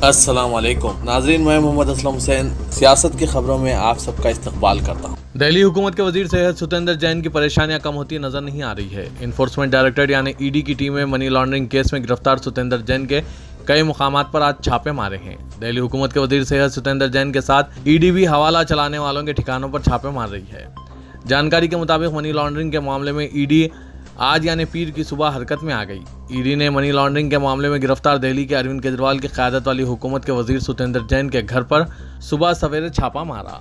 अस्सलाम वालेकुम नाज़रीन, मैं मोहम्मद असलम हुसैन सियासत की खबरों में आप सबका इस्तकबाल करता हूँ। दिल्ली हुकूमत के वजीर सेहत सतेंद्र जैन की परेशानियां कम होती नजर नहीं आ रही है। इन्फोर्समेंट डायरेक्टरेट यानी ईडी की टीम में मनी लॉन्ड्रिंग केस में गिरफ्तार सतेंद्र जैन के कई मुकामात पर आज छापे मारे हैं। दिल्ली हुकूमत के वजीर सेहत सतेंद्र जैन के साथ ईडी भी हवाला चलाने वालों के ठिकानों पर छापे मार रही है। जानकारी के मुताबिक मनी लॉन्ड्रिंग के मामले में ईडी आज यानी पीर की सुबह हरकत में आ गई। ईडी ने मनी लॉन्ड्रिंग के मामले में गिरफ्तार दिल्ली के अरविंद केजरीवाल की क़यादत वाली हुकूमत के वजीर सतेंद्र जैन के घर पर सुबह सवेरे छापा मारा।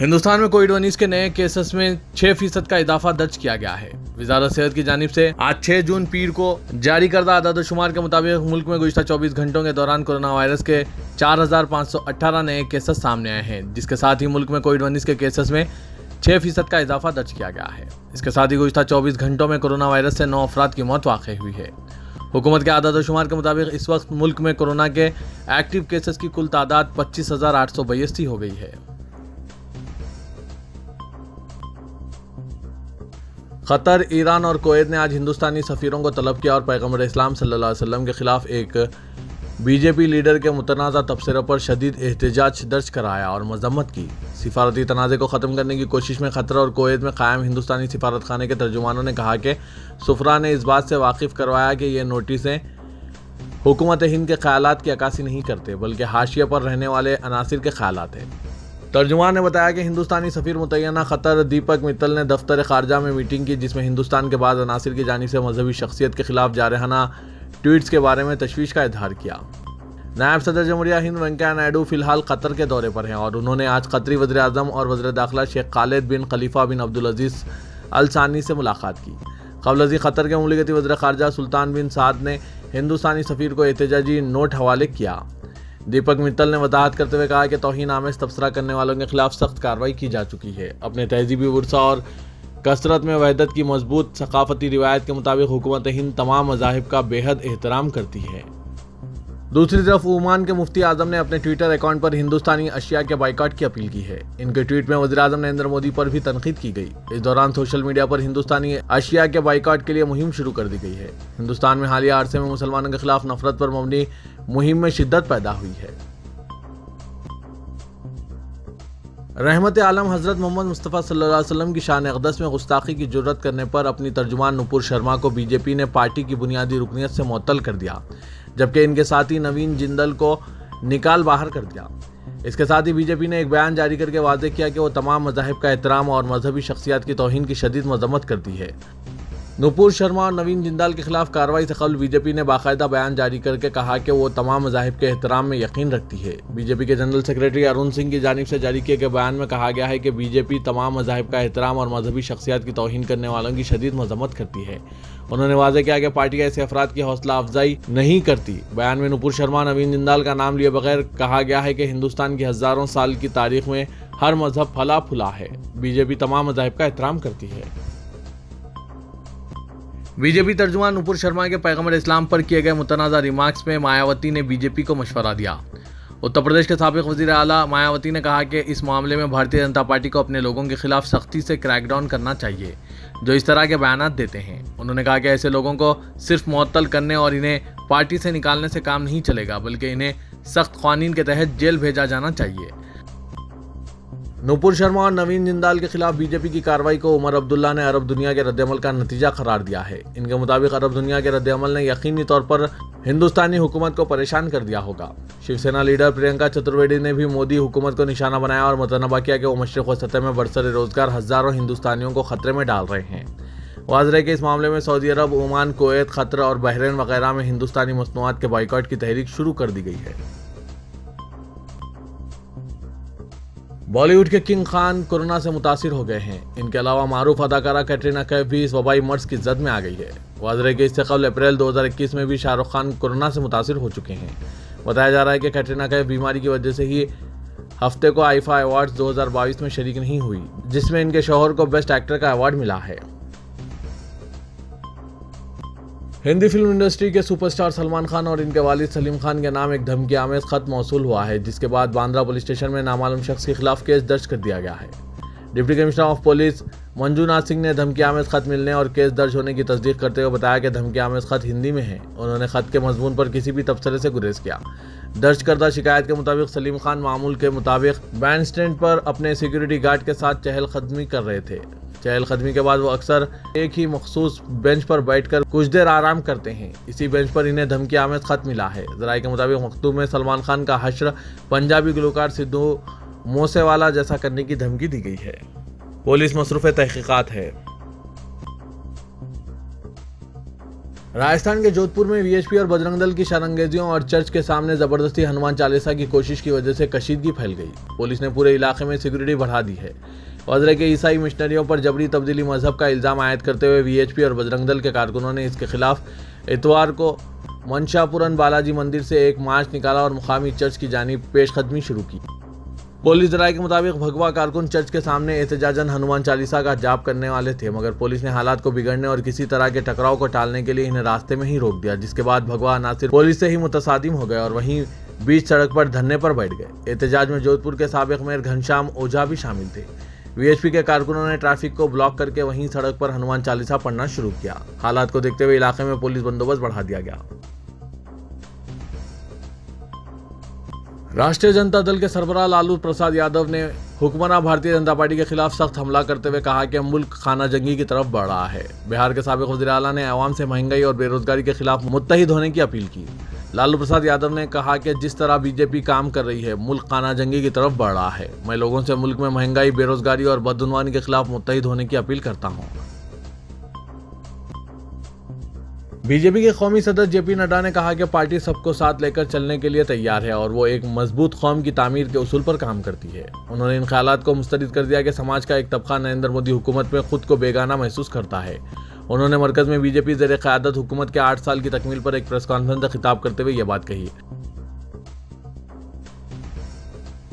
हिंदुस्तान में कोविड-19 के नए केसेस में 6% का इजाफा दर्ज किया गया है। वजारत सेहत की जानिब से आज 6 जून पीर को जारी करदा आदाद-ओ-शुमार के मुताबिक मुल्क में गुज़िश्ता 24 घंटों के दौरान कोरोना वायरस के 4,518 नए केसेस सामने आए हैं, जिसके साथ ही मुल्क में कोविड-19 के केसेस में 6% का इजाफा दर्ज किया गया है। इसके साथ ही गुज़िश्ता 24 घंटों में कोरोना वायरस से 9 अफराद की मौत वाक़ई हुई है। हुकूमत के आदाद-ओ-शुमार के मुताबिक इस वक्त मुल्क में कोरोना के एक्टिव केसेस की कुल तादाद 25,882 हो गई है। कतर, ईरान और कुवैत ने आज हिंदुस्तानी सफ़ीरों को तलब किया और पैगम्बर इस्लाम सल्लल्लाहु अलैहि वसल्लम के खिलाफ एक बीजेपी लीडर के मुतनाज़ा तबसरे पर शदीद एहतजाज दर्ज कराया और मजम्मत की। सिफारती तनाज़े को ख़त्म करने की कोशिश में कतर और कुवैत में क़ायम हिंदुस्तानी सिफारत खाने के तर्जुमानों ने कहा कि सुफरा ने इस बात से वाकिफ़ करवाया कि ये नोटिसें हुकूमत हिंद के ख़यालात की अक्कासी नहीं करते, बल्कि हाशिया पर रहने वाले अनासिर के ख़यालात हैं। तर्जुमान ने बताया कि हिंदुस्तानी सफ़ीर मुतय्यना क़तर दीपक मित्तल ने दफ्तर ख़ारजा में मीटिंग की, जिसमें हिंदुस्तान के बाद अनासिर की जानिब से मजहबी शख्सियत के खिलाफ जारहाना ट्वीट्स के बारे में तशवीश का इजहार किया। नायब सदर जमहूरिया हिंद वेंकैया नायडू फ़िलहाल कतर के दौरे पर हैं और उन्होंने आज कतरी वज़ीर आज़म और वज़ीर दाखिला शेख खालिद बिन खलीफा बिन अब्दुल अज़ीज़ अल सानी से मुलाकात की। क़ब्ल कतर के मुमलिकती वज़ीर ख़ारजा सुल्तान बिन साद ने हिंदुस्तानी सफ़ीर को एहतजाजी नोट हवाले किया। दीपक मित्तल ने वजाहत करते हुए कहा कि तौहीन आमेज़ तबसरा करने वालों के खिलाफ सख्त कार्रवाई की जा चुकी है। अपने तहजीबी वर्सा और कसरत में वहदत की मजबूत सकाफती रिवायत के मुताबिक हुकूमत हिंद तमाम मज़ाहिब का बेहद एहतराम करती है। दूसरी तरफ ओमान के मुफ्ती आज़म ने अपने ट्विटर अकाउंट पर हिंदुस्तानी अशिया के बाइकाट की अपील की है। इनके ट्वीट में वज़ीर आज़म नरेंद्र मोदी पर भी तनकीद की गई। इस दौरान सोशल मीडिया पर हिंदुस्तानी अशिया के बाइकाट के लिए मुहिम शुरू कर दी गई है। हिंदुस्तान में हालिया अरसे में मुसलमानों के खिलाफ नफरत पर मबनी मुहिम में शिद्दत पैदा हुई है। रहमत आलम हज़रत मोहम्मद मुस्तफ़ा सल्लल्लाहु अलैहि वसल्लम की शान अक़दस में गुस्ताखी की जुर्रत करने पर अपनी तर्जुमान नुपुर शर्मा को बीजेपी ने पार्टी की बुनियादी रुकनियत से मुअत्तल कर दिया, जबकि इनके साथी नवीन जिंदल को निकाल बाहर कर दिया। इसके साथ ही बीजेपी ने एक बयान जारी करके वाज़ेह किया कि वो तमाम मज़ाहिब का एहतराम और मजहबी शख्सियत की तौहीन की शदीद मजम्मत करती है। नुपुर शर्मा और नवीन जिंदाल के खिलाफ कार्रवाई से कबल बीजेपी ने बाकायदा बयान जारी करके कहा कि वो तमाम मज़ाहिब के एहतराम में यकीन रखती है। बीजेपी के जनरल सेक्रेटरी अरुण सिंह की जानिब से जारी किए गए बयान में कहा गया है कि बीजेपी तमाम मज़ाहिब का एहतराम और मजहबी शख्सियत की तौहीन करने वालों की शदीद मजम्मत करती है। उन्होंने वाज़ेह किया कि पार्टी ऐसे अफराद की हौसला अफजाई नहीं करती। बयान में नुपुर शर्मा, नवीन जिंदाल का नाम लिए बगैर कहा गया है कि हिंदुस्तान की हज़ारों साल की तारीख में हर मजहब फला फुला है। बीजेपी तमाम मज़ाहिब का एहतराम करती है। बीजेपी तर्जुमान नुपुर शर्मा के पैगम्बर इस्लाम पर किए गए मुतनाज़ा रिमार्क्स में मायावती ने बीजेपी को मशवरा दिया। उत्तर प्रदेश के साबिक़ वज़ीर आला मायावती ने कहा कि इस मामले में भारतीय जनता पार्टी को अपने लोगों के खिलाफ सख्ती से क्रैकडाउन करना चाहिए जो इस तरह के बयानात देते हैं। उन्होंने कहा कि ऐसे लोगों को सिर्फ मुअत्तल करने और इन्हें पार्टी से निकालने से काम नहीं चलेगा, बल्कि इन्हें सख्त क़ानून के तहत जेल भेजा जाना चाहिए। नुपुर शर्मा और नवीन जिंदाल के खिलाफ बीजेपी की कार्रवाई को उमर अब्दुल्ला ने अरब दुनिया के रद्दअमल का नतीजा करार दिया है। इनके मुताबिक अरब दुनिया के रद्दअमल ने यकीनी तौर पर हिंदुस्तानी हुकूमत को परेशान कर दिया होगा। शिवसेना लीडर प्रियंका चतुर्वेदी ने भी मोदी हुकूमत को निशाना बनाया और मुतनबा किया कि वो मशरिक़ व सतह में बरसर रोजगार हज़ारों हिंदुस्तानियों को खतरे में डाल रहे हैं। वाज़ेह के इस मामले में सऊदी अरब, ओमान, कुवैत, कतर और बहरीन वगैरह में हिंदुस्तानी मसनूआत के बाइकाट की तहरीक शुरू कर दी गई है। बॉलीवुड के किंग खान कोरोना से मुतासिर हो गए हैं। इनके अलावा मारूफ अदाकारा कैटरीना कैफ भी इस वबाई मर्ज की जद में आ गई है। वाज़ेह के इससे कबल अप्रैल 2021 में भी शाहरुख खान कोरोना से मुतासिर हो चुके हैं। बताया जा रहा है कि कैटरीना कैफ बीमारी की वजह से ही हफ्ते को आईफा अवार्ड्स 2022 में शरीक नहीं हुई, जिसमें इनके शौहर को बेस्ट एक्टर का अवार्ड मिला है। हिंदी फिल्म इंडस्ट्री के सुपरस्टार सलमान खान और इनके वालिद सलीम खान के नाम एक धमकी आमेज खत मौसूल हुआ है, जिसके बाद बांद्रा पुलिस स्टेशन में नामालूम शख्स के खिलाफ केस दर्ज कर दिया गया है। Deputy commissioner of police Manjunath Singh ने धमकी आमेज खत मिलने और केस दर्ज होने की तस्दीक करते हुए बताया कि धमकी आमेज खत हिंदी में है। उन्होंने खत के मजमून पर किसी भी तबसरे से गुरेज किया। दर्ज करदा शिकायत के मुताबिक सलीम खान मामूल के मुताबिक बैंड स्टैंड पर अपने सिक्योरिटी गार्ड के साथ चहलकदमी कर रहे थे। चहलकदमी के बाद वो अक्सर एक ही मखसूस बेंच पर बैठकर कुछ देर आराम करते हैं। इसी बेंच पर इन्हें धमकी आमेज खत मिला है। जराये के मुताबिक मकतूब में सलमान खान का हश्र पंजाबी गुलकार सिद्धू मूसेवाला जैसा करने की धमकी दी गई है। पुलिस मसरूफ़ तहकीकात है। राजस्थान के जोधपुर में वीएचपी और बजरंग दल की शरंगेजियों और चर्च के सामने जबरदस्ती हनुमान चालीसा की कोशिश की वजह से कशीदगी फैल गई। पुलिस ने पूरे इलाके में सिक्योरिटी बढ़ा दी है। वज़रे के ईसाई मिशनरियों पर जबरी तब्दीली मजहब का इल्ज़ाम आयद करते हुए वीएचपी और बजरंग दल के कारकुनों ने इसके खिलाफ इतवार को मनशापुरन बालाजी मंदिर से एक मार्च निकाला और मुकामी चर्च की जानिब पेशकदमी शुरू की। पुलिस राय के मुताबिक भगवा कारकुन चर्च के सामने एहतजाजन हनुमान चालीसा का जाप करने वाले थे, मगर पुलिस ने हालात को बिगड़ने और किसी तरह के टकराव को टालने के लिए इन्हें रास्ते में ही रोक दिया, जिसके बाद भगवा अनासिर पुलिस से ही मुतसादिम हो गए और वहीं बीच सड़क पर धरने पर बैठ गए। एहतजाज में जोधपुर के साबिक मेयर घनश्याम ओझा भी शामिल थे। वीएचपी के कारकुनों ने ट्रैफिक को ब्लॉक करके वहीं सड़क पर हनुमान चालीसा पढ़ना शुरू किया। हालात को देखते हुए इलाके में पुलिस बंदोबस्त बढ़ा दिया गया। राष्ट्रीय जनता दल के सरबराह लालू प्रसाद यादव ने हुक्मरान भारतीय जनता पार्टी के खिलाफ सख्त हमला करते हुए कहा कि मुल्क खाना जंगी की तरफ बढ़ रहा है। बिहार के साबिक वज़ीर आला ने अवाम से महंगाई और बेरोजगारी के खिलाफ मुत्तहिद होने की अपील की। लालू प्रसाद यादव ने कहा कि जिस तरह बीजेपी काम कर रही है, मुल्क खाना जंगी की तरफ बढ़ रहा है। मैं लोगों से मुल्क में महंगाई, बेरोजगारी और बदउनवानी के खिलाफ मुत्तहिद होने की अपील करता हूँ। बीजेपी के कौमी सदर जेपी नड्डा ने कहा कि पार्टी सबको साथ लेकर चलने के लिए तैयार है और वो एक मजबूत कौम की तामीर के उसूल पर काम करती है। उन्होंने इन ख्यालात को मुस्तरद कर दिया कि समाज का एक तबका नरेंद्र मोदी हुकूमत में खुद को बेगाना महसूस करता है। उन्होंने मरकज में बीजेपी ज़ेर क़यादत हुकूमत के 8 साल की तकमील पर एक प्रेस कॉन्फ्रेंस से खिताब करते हुए यह बात कही।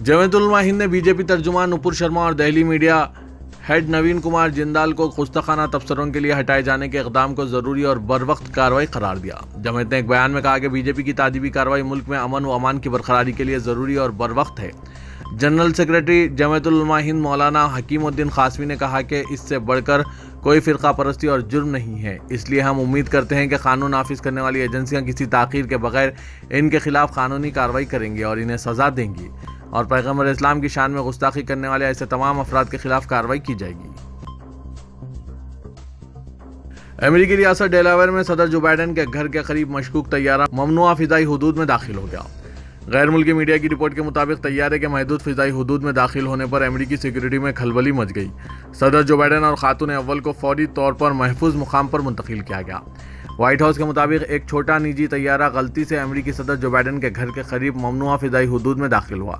जमीयत उलमा हिंद ने बीजेपी तर्जुमान नुपुर शर्मा और दहली मीडिया हेड नवीन कुमार जिंदाल को गुस्ताखाना तबसरों के लिए हटाए जाने के इक़दाम को ज़रूरी और बरवक्त कार्रवाई करार दिया। जमायत ने एक बयान में कहा कि बीजेपी की तादीबी कार्रवाई मुल्क में अमन व अमान की बरकरारी के लिए ज़रूरी और बरवक्त है। जनरल सेक्रेटरी जमायत उलमा हिंद मौलाना हकीमुद्दीन क़ासमी ने कहा कि इससे बढ़कर कोई फ़िरका परस्ती और जुर्म नहीं है, इसलिए हम उम्मीद करते हैं कि कानून नाफिज करने वाली एजेंसियाँ किसी ताख़ीर के बगैर इनके खिलाफ कानूनी कार्रवाई करेंगी और इन्हें सज़ा देंगी और पैगम्बर इस्लाम की शान में गुस्ताखी करने वाले ऐसे तमाम अफराद के खिलाफ कार्रवाई की जाएगी। अमेरिकी रियासत डेलावेयर में सदर जो बाइडेन के घर के करीब मशकूक तैयारा ममनुआ फ़िज़ाई हुदूद में दाखिल हो गया। गैर मुल्की मीडिया की रिपोर्ट के मुताबिक तैयारे के महदूद फ़िज़ाई हुदूद में दाखिल होने पर अमेरिकी सिक्योरिटी में खलबली मच गई। सदर जो बाइडेन और खातून अव्वल को फौरी तौर पर महफूज मुकाम पर मुंतकिल किया गया। व्हाइट हाउस के मुताबिक एक छोटा निजी तैयारा गलती से अमेरिकी सदर जो बाइडेन के घर के करीब ममनुआ फ़िज़ाई हुदूद में दाखिल हुआ।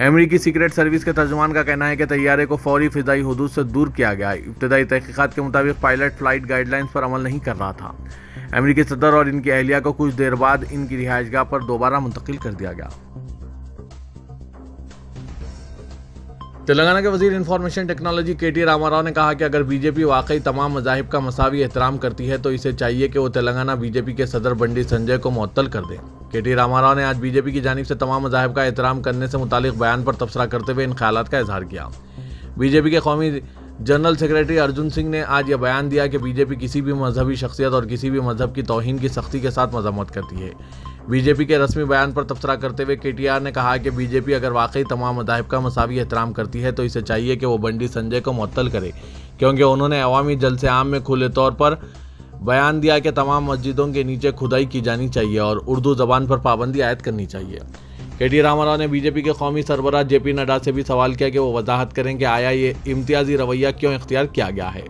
अमेरिकी सीक्रेट सर्विस के तर्जुमान का कहना है कि तैयारे को फौरी फ़िज़ाई हुदूद से दूर किया गया। इब्तदाई तहकीकात के मुताबिक पायलट फ़्लाइट गाइडलाइंस पर अमल नहीं कर रहा था। अमेरिकी सदर और इनकी अहलिया को कुछ देर बाद इनकी रिहाइशगाह पर दोबारा मुंतकिल कर दिया गया। तेलंगाना के वजीर इंफॉर्मेशन टेक्नोलॉजी केटी रामाराव ने कहा कि अगर बीजेपी वाकई तमाम मज़ाहिब का मसावी एहतराम करती है तो इसे चाहिए कि वो तेलंगाना बीजेपी के सदर बंडी संजय को मुअत्तल कर दें। केटी रामाराव ने आज बीजेपी की जानिब से तमाम मज़ाहिब का एहतराम करने से मुतालिक बयान पर तबसरा करते हुए इन ख्यालात का इजहार किया। बीजेपी के कौमी जनरल सेक्रेटरी अर्जुन सिंह ने आज यह बयान दिया कि बीजेपी किसी भी मजहबी शख्सियत और किसी भी मजहब की तौहीन की सख्ती के साथ मजम्मत करती है। बीजेपी के रस्मी बयान पर तबसरा करते हुए केटीआर ने कहा कि बीजेपी अगर वाकई तमाम मज़ाहिब का मसावी एहतराम करती है तो इसे चाहिए कि वो बंडी संजय को मुअत्तल करे, क्योंकि उन्होंने अवामी जलसे आम में खुले तौर पर बयान दिया कि तमाम मस्जिदों के नीचे खुदाई की जानी चाहिए और उर्दू ज़बान पर पाबंदी आयद करनी चाहिए। केटी रामाराव ने बीजेपी के कौमी सरबराह जेपी नड्डा से भी सवाल किया कि वो वजाहत करें कि आया ये इम्तियाजी रवैया क्यों इख्तियार किया गया है।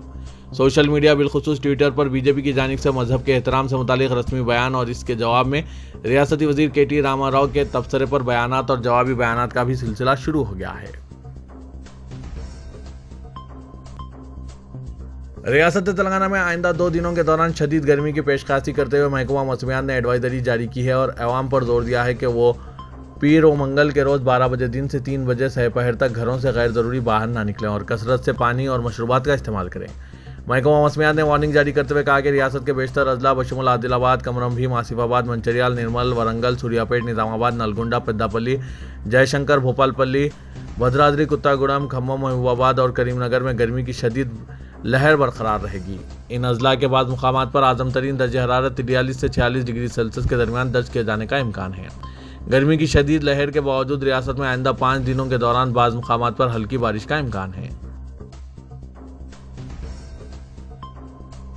सोशल मीडिया बिलखुसूस ट्विटर पर बीजेपी की जानिब से मजहब के एहतराम से मुतालिक रस्मी बयान और इसके जवाब में रियासती वजीर केटी रामाराव के तबसरे पर बयानात और जवाबी बयानात का भी सिलसिला शुरू हो गया है। रियासत तेलंगाना में आइंदा 2 दिनों के दौरान शदीद गर्मी की पेशकशी करते हुए महकमा मौसमियात ने एडवाइजरी जारी की है और अवाम पर जोर दिया है कि वो पीर व मंगल के रोज़ 12 बजे दिन से 3 बजे सहपहर तक घरों से गैर ज़रूरी बाहर ना निकलें और कसरत से पानी और मशरूबात का इस्तेमाल करें। महकमा मौसमियात ने वार्निंग जारी करते हुए कहा कि रियासत के बेशतर अजला बशमुल आदिलाबाद, कमरम भीम, आसिफाबाद, मंचरियाल, निर्मल, वरंगल, सूर्यापेट, निज़ामाबाद, नलगुंडा, पेद्दापल्ली, जयशंकर, भोपालपल्ली, भद्राद्री, कुत्तागुड़म, खम्मम, महबूबाबाद और करीमनगर में गर्मी की शदीद लहर बरकरार रहेगी। इन अजला के बाद मुकामात पर आज़म तरीन दर्ज हरारत 43 से 46 डिग्री सेल्सियस के दरमियान दर्ज किए जाने का इम्कान है। गर्मी की शदीद लहर के बावजूद रियासत में आइंदा 5 दिनों के दौरान बाज़ मुकामात पर हल्की बारिश का इम्कान है।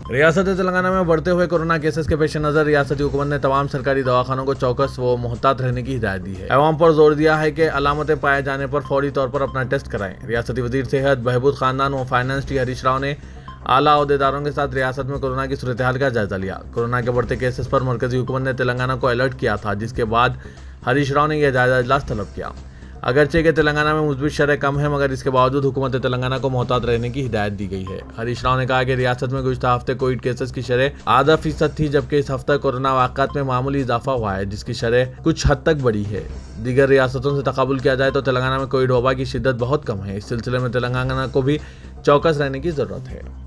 रियासत तेलंगाना में बढ़ते हुए कोरोना केसेस के पेश नज़र रियासती हुकूमत ने तमाम सरकारी दवाखानों को चौकस व मुहतात रहने की हिदायत दी है। अवाम पर जोर दिया है कि अलामतें पाए जाने पर फौरी तौर पर अपना टेस्ट कराएं। रियासती वजीर सेहत, बहबूद खानदान व फाइनेंस टी हरीश राव ने आला अहदेदारों के साथ रियासत में कोरोना की सूरत हाल का जायजा लिया। कोरोना के बढ़ते केसेस पर मरकजी हुकूमत ने तेलंगाना को अलर्ट किया था, जिसके बाद हरीश राव ने यह जायजा इजलास तलब किया। अगरचे के तेलंगाना में मुस्बित शरह कम है, मगर इसके बावजूद हुकूमत तेलंगाना को मोहतात रहने की हिदायत दी गई है। हरीश राव ने कहा कि रियासत में गुज़श्ता हफ्ते कोविड केसेस की शरह 0.5% थी, जबकि इस हफ्ते कोरोना वाक़ात में मामूली इजाफा हुआ है, जिसकी शरह कुछ हद तक बढ़ी है। दीगर रियासतों से तकाबुल किया जाए तो तेलंगाना में कोविड वबा की शिद्दत बहुत कम है। इस सिलसिले में तेलंगाना को भी चौकस रहने की ज़रूरत है।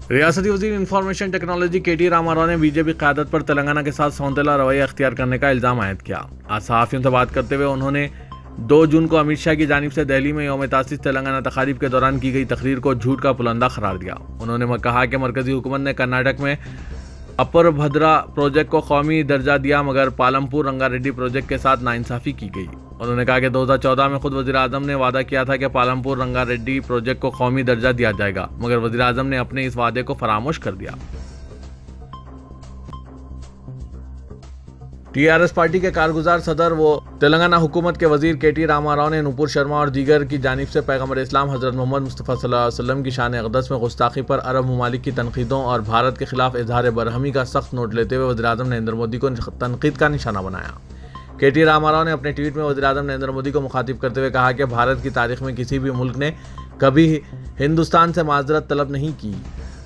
रियासती वज़ीर इंफॉर्मेशन टेक्नोलॉजी KT रामाराव ने बीजेपी क़यादत पर तेलंगाना के साथ सौंतैला रवैया अख्तियार करने का इल्ज़ाम आयद किया। आज सहाफ़ियों से बात करते हुए उन्होंने 2 जून को अमित शाह की जानिब से दिल्ली में यौम तासीस तेलंगाना तकारीब के दौरान की गई तकरीर को झूठ का पुलंदा करार दिया। उन्होंने कहा कि मरकजी हुकूमत ने कर्नाटक में अपर भद्रा प्रोजेक्ट को कौमी दर्जा दिया, मगर पालमपुर रंगारेड्डी प्रोजेक्ट के साथ नाइंसाफ़ी की गई। उन्होंने कहा कि 2014 में खुद वज़ीर आज़म ने वादा किया था कि पालमपुर रंगारेड्डी प्रोजेक्ट को कौमी दर्जा दिया जाएगा, मगर वज़ीर आज़म ने अपने इस वादे को फरामोश कर दिया। TRS पार्टी के कारगुजार सदर व तेलंगाना हुकूमत के वजीर KT रामाराव ने नुपुर शर्मा और दीगर की जानिब से पैगम्बर इस्लाम हज़रत मोहम्मद मुस्तफ़ा सल्लल्लाहु अलैहि वसल्लम की शान अक़दस में गुस्ताखी पर अरब ममालिक की तनकीदों और भारत के खिलाफ इजहार बरहमी का सख्त नोट लेते हुए वज़ीर आज़म नरेंद्र मोदी को तनकीद का निशाना बनाया। KT रामाराव ने अपने ट्वीट में वज़ीर आज़म नरेंद्र मोदी को मुखातिब करते हुए कहा कि भारत की तारीख में किसी भी मुल्क ने कभी हिंदुस्तान से माजरत तलब नहीं की।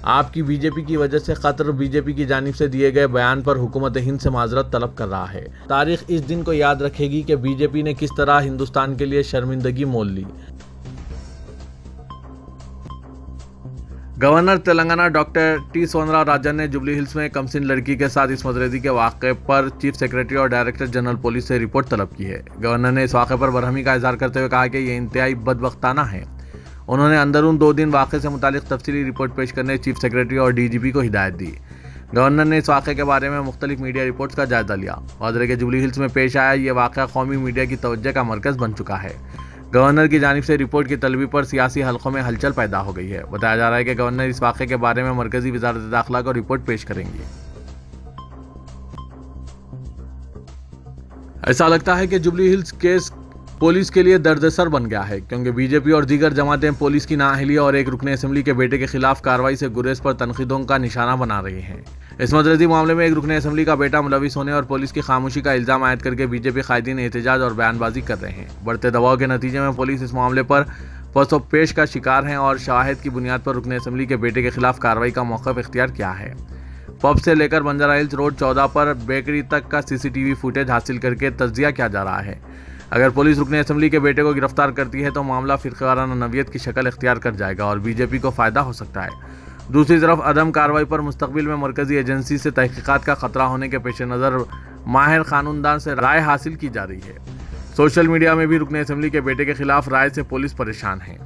आपकी बीजेपी की वजह से कतर बीजेपी की जानिब से दिए गए बयान पर हुकूमत हिंद से माजरत तलब कर रहा है। तारीख इस दिन को याद रखेगी कि बीजेपी ने किस तरह हिंदुस्तान के लिए शर्मिंदगी मोल ली। गवर्नर तेलंगाना डॉक्टर T सोनरा राजन ने जुबली हिल्स में कमसिन लड़की के साथ इस्मत रेज़ी के वाक़े पर चीफ सेक्रेटरी और डायरेक्टर जनरल पुलिस से रिपोर्ट तलब की है। गवर्नर ने इस वाक़े पर बरहमी का इजहार करते हुए कहा कि यह इंतहाई बदबख्ताना है। उन्होंने अंदरून 2 दिन वाक़े से मुतालिक तफसीली रिपोर्ट पेश करने चीफ सेक्रेटरी और DGP को हिदायत दी। गवर्नर ने इस वाक़े के बारे में मुख्तलिफ मीडिया रिपोर्ट्स का जायजा लिया। वाज़ेह है कि जुबली हिल्स में पेश आया ये वाक़ा कौमी मीडिया की तवज्जो का मरकज़ बन चुका है। गवर्नर की जानिब से रिपोर्ट की तलबी पर सियासी हलकों में हलचल पैदा हो गई है। बताया जा रहा है कि गवर्नर इस वाक़े के बारे में मरकज़ी वज़ारत दाखिला को रिपोर्ट पेश करेंगी। ऐसा लगता है कि जुबली हिल्स केस पुलिस के लिए दर्दसर बन गया है, क्योंकि बीजेपी और दीगर जमातें पुलिस की नाअहली और एक रुकन असम्बली के बेटे के खिलाफ कार्रवाई से गुरेज पर तनकीदों का निशाना बना रही हैं। इस्मत रेज़ी मामले में एक रुकन असम्बली का बेटा मुलविस होने और पुलिस की खामोशी का इल्ज़ाम आयद करके बीजेपी कायदीन एहतजाज और बयानबाजी कर रहे हैं। बढ़ते दबाव के नतीजे में पुलिस इस मामले पर पसो पेश का शिकार हैं और शवाहिद की बुनियाद पर रुकन असम्बली के बेटे के खिलाफ कार्रवाई का मौक़िफ़ इख्तियार किया है। पब से लेकर बंजारा हिल्स रोड 14 पर बेकरी तक का CCTV फुटेज हासिल करके तज्जिया किया जा रहा है। अगर पुलिस रुकन असम्बली के बेटे को गिरफ्तार करती है तो मामला फ़िरक़ावाराना नवियत की शक्ल इख्तियार कर जाएगा और बीजेपी को फ़ायदा हो सकता है। दूसरी तरफ अदम कार्रवाई पर मुस्तक़बिल में मरकज़ी एजेंसी से तहक़ीक़ात का ख़तरा होने के पेश नज़र माहिर क़ानूनदान से राय हासिल की जा रही है। सोशल मीडिया में भी रुकन असम्बली के बेटे के खिलाफ राय से पुलिस परेशान है।